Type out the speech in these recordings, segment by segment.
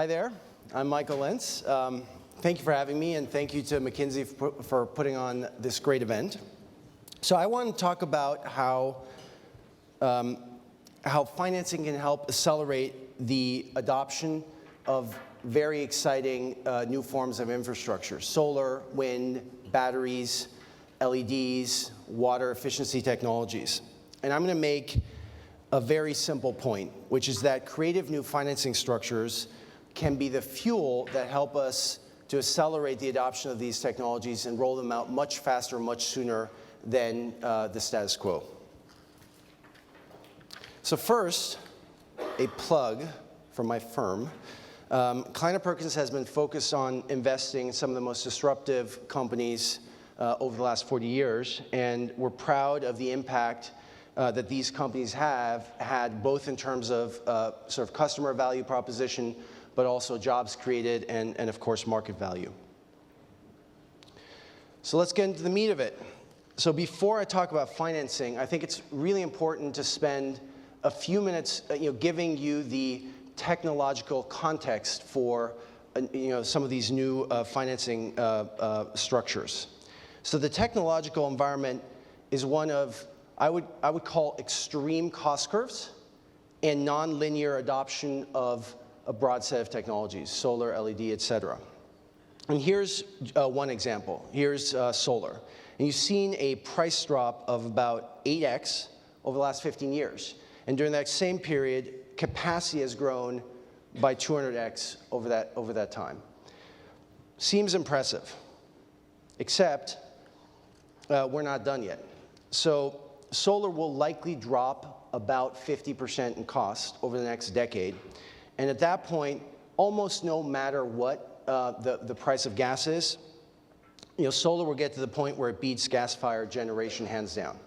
Hi there, I'm Michael Linse. Thank you for having me, and thank you to McKinsey for putting on this great event. So I want to talk about how financing can help accelerate the adoption of very exciting new forms of infrastructure: solar, wind, batteries, LEDs, water efficiency technologies. And I'm going to make a very simple point, which is that creative new financing structures can be the fuel that help us to accelerate the adoption of these technologies and roll them out much faster, much sooner than the status quo. So first, a plug for my firm. Kleiner Perkins has been focused on investing in some of the most disruptive companies over the last 40 years, and we're proud of the impact that these companies have had, both in terms of sort of customer value proposition, but also jobs created and of course, market value. So let's get into the meat of it. So before I talk about financing, I think it's really important to spend a few minutes giving you the technological context for some of these new financing structures. So the technological environment is one of, I would call, extreme cost curves and nonlinear adoption of a broad set of technologies: solar, LED, et cetera. And here's one example. Here's solar. And you've seen a price drop of about 8x over the last 15 years. And during that same period, capacity has grown by 200x over that time. Seems impressive, except we're not done yet. So solar will likely drop about 50% in cost over the next decade. And at that point, almost no matter what the price of gas is, solar will get to the point where it beats gas-fired generation hands down.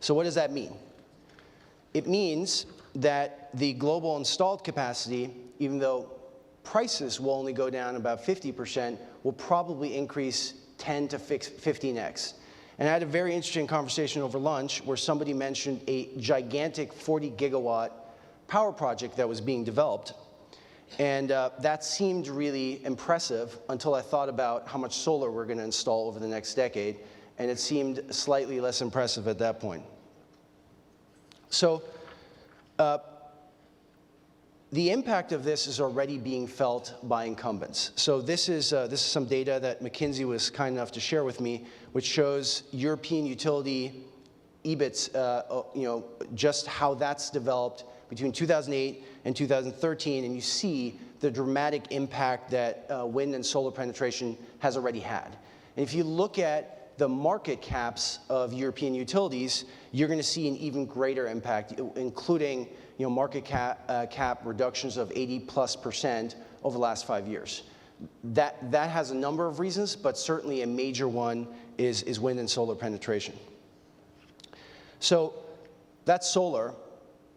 So what does that mean? It means that the global installed capacity, even though prices will only go down about 50%, will probably increase 10 to 15x. And I had a very interesting conversation over lunch where somebody mentioned a gigantic 40-gigawatt power project that was being developed. And that seemed really impressive until I thought about how much solar we're going to install over the next decade, and it seemed slightly less impressive at that point. So the impact of this is already being felt by incumbents. So this is some data that McKinsey was kind enough to share with me, which shows European utility EBITs, just how that's developed between 2008 and 2013, and you see the dramatic impact that wind and solar penetration has already had. And if you look at the market caps of European utilities, you're going to see an even greater impact, including market cap reductions of 80+% over the last 5 years. That has a number of reasons, but certainly a major one is wind and solar penetration. So that's solar.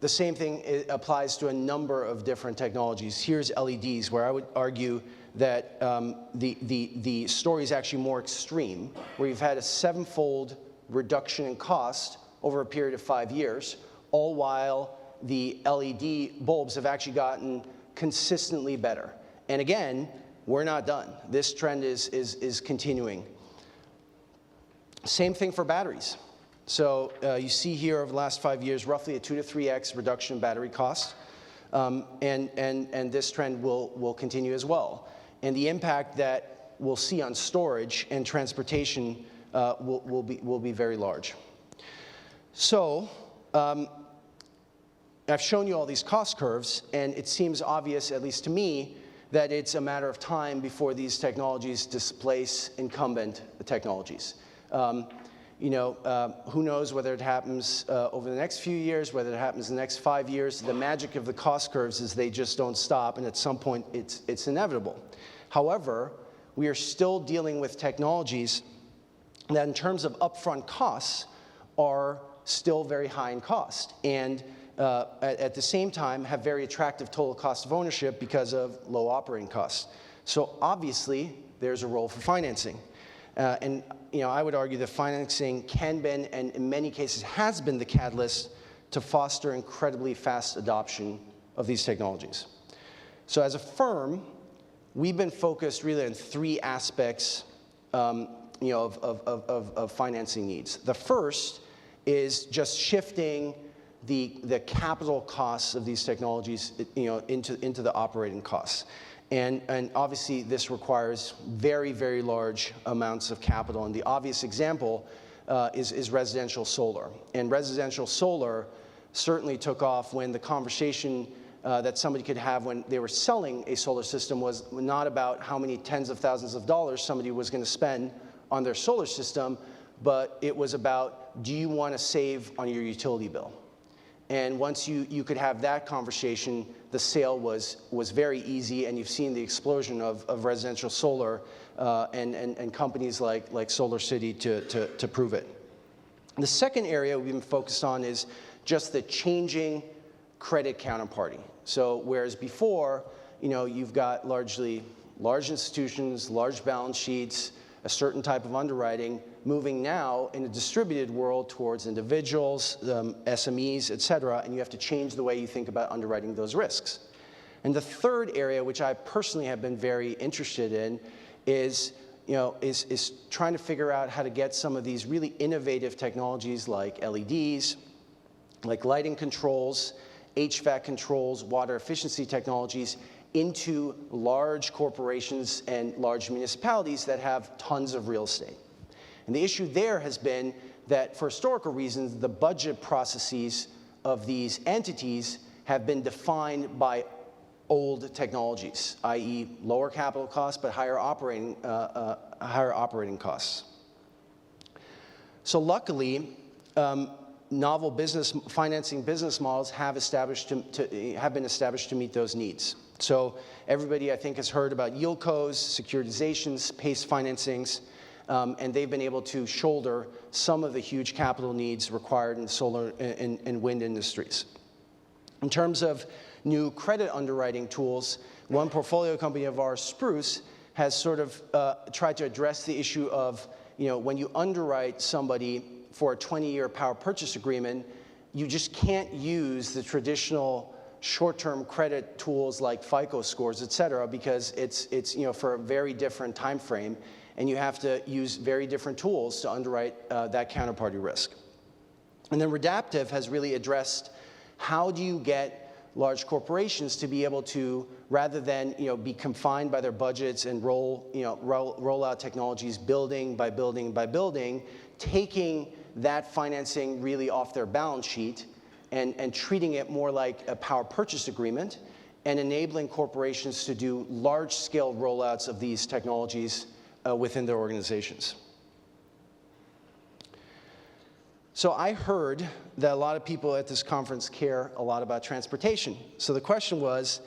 The same thing applies to a number of different technologies. Here's LEDs, where I would argue that the story is actually more extreme, where you've had a 7-fold reduction in cost over a period of 5 years, all while the LED bulbs have actually gotten consistently better. And again, we're not done. This trend is continuing. Same thing for batteries. So you see here over the last 5 years, roughly a 2 to 3x reduction in battery cost, and this trend will continue as well. And the impact that we'll see on storage and transportation will be very large. So I've shown you all these cost curves, and it seems obvious, at least to me, that it's a matter of time before these technologies displace incumbent technologies. Who knows whether it happens over the next few years, whether it happens in the next 5 years. The magic of the cost curves is they just don't stop, and at some point it's inevitable. However, we are still dealing with technologies that in terms of upfront costs are still very high in cost, and at the same time have very attractive total cost of ownership because of low operating costs. So obviously, there's a role for financing. And I would argue that financing can be, and in many cases has been, the catalyst to foster incredibly fast adoption of these technologies. So as a firm, we've been focused really on three aspects of financing needs. The first is just shifting the capital costs of these technologies into the operating costs. And obviously this requires very, very large amounts of capital. And the obvious example is residential solar. And residential solar certainly took off when the conversation that somebody could have when they were selling a solar system was not about how many tens of thousands of dollars somebody was going to spend on their solar system, but it was about, do you want to save on your utility bill? And once you could have that conversation, the sale was very easy, and you've seen the explosion of residential solar and companies like SolarCity to prove it. The second area we've been focused on is just the changing credit counterparty. So whereas before, you've got largely large institutions, large balance sheets, a certain type of underwriting, moving now in a distributed world towards individuals, SMEs, et cetera, and you have to change the way you think about underwriting those risks. And the third area, which I personally have been very interested in, is trying to figure out how to get some of these really innovative technologies like LEDs, like lighting controls, HVAC controls, water efficiency technologies into large corporations and large municipalities that have tons of real estate. And the issue there has been that for historical reasons, the budget processes of these entities have been defined by old technologies, i.e. lower capital costs but higher operating costs. So luckily, novel financing business models have been established to meet those needs. So everybody, I think, has heard about yieldcos, securitizations, PACE financings, and they've been able to shoulder some of the huge capital needs required in the solar and wind industries. In terms of new credit underwriting tools, one portfolio company of ours, Spruce, has sort of tried to address the issue of, when you underwrite somebody for a 20-year power purchase agreement, you just can't use the traditional short-term credit tools like FICO scores, et cetera, because it's for a very different time frame, and you have to use very different tools to underwrite that counterparty risk. And then Redaptive has really addressed how do you get large corporations to be able to, rather than be confined by their budgets and roll out technologies building by building by building, taking that financing really off their balance sheet and treating it more like a power purchase agreement and enabling corporations to do large-scale rollouts of these technologies within their organizations. So I heard that a lot of people at this conference care a lot about transportation. So the question was,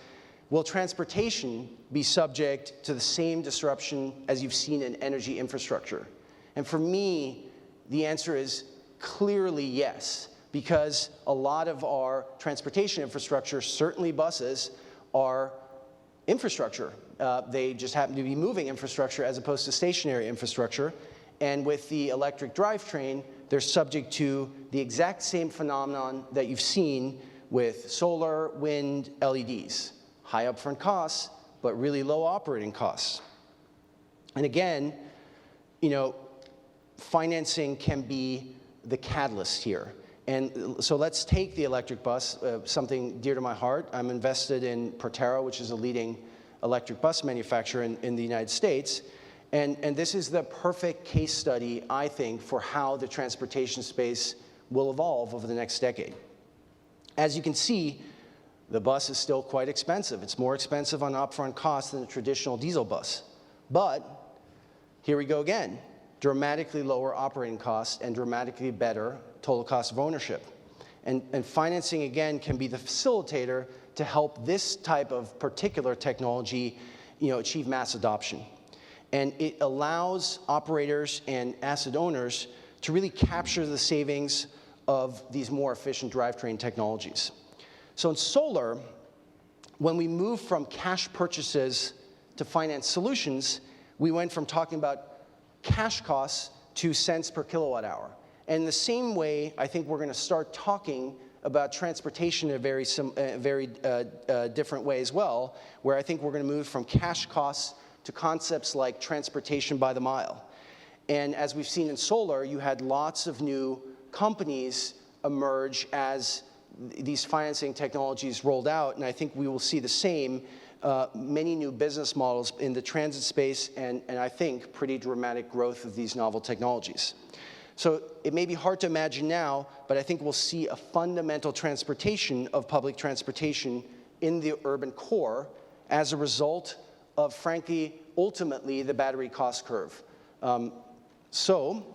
will transportation be subject to the same disruption as you've seen in energy infrastructure? And for me, the answer is clearly yes, because a lot of our transportation infrastructure, certainly buses, are infrastructure. They just happen to be moving infrastructure as opposed to stationary infrastructure. And with the electric drivetrain, they're subject to the exact same phenomenon that you've seen with solar, wind, LEDs. High upfront costs, but really low operating costs. And again, financing can be the catalyst here. And so let's take the electric bus, something dear to my heart. I'm invested in Proterra, which is a leading electric bus manufacturer in the United States. And this is the perfect case study, I think, for how the transportation space will evolve over the next decade. As you can see, the bus is still quite expensive. It's more expensive on upfront costs than a traditional diesel bus. But here we go again. Dramatically lower operating costs and dramatically better total cost of ownership. And financing, again, can be the facilitator to help this type of particular technology achieve mass adoption. And it allows operators and asset owners to really capture the savings of these more efficient drivetrain technologies. So in solar, when we moved from cash purchases to finance solutions, we went from talking about cash costs to cents per kilowatt hour. And in the same way, I think we're going to start talking about transportation in a very different way as well, where I think we're going to move from cash costs to concepts like transportation by the mile. And as we've seen in solar, you had lots of new companies emerge as these financing technologies rolled out, and I think we will see the same, many new business models in the transit space, and I think pretty dramatic growth of these novel technologies. So it may be hard to imagine now, but I think we'll see a fundamental transformation of public transportation in the urban core as a result of, frankly, ultimately, the battery cost curve. So,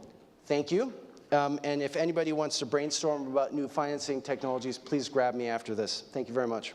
thank you. And if anybody wants to brainstorm about new financing technologies, please grab me after this. Thank you very much.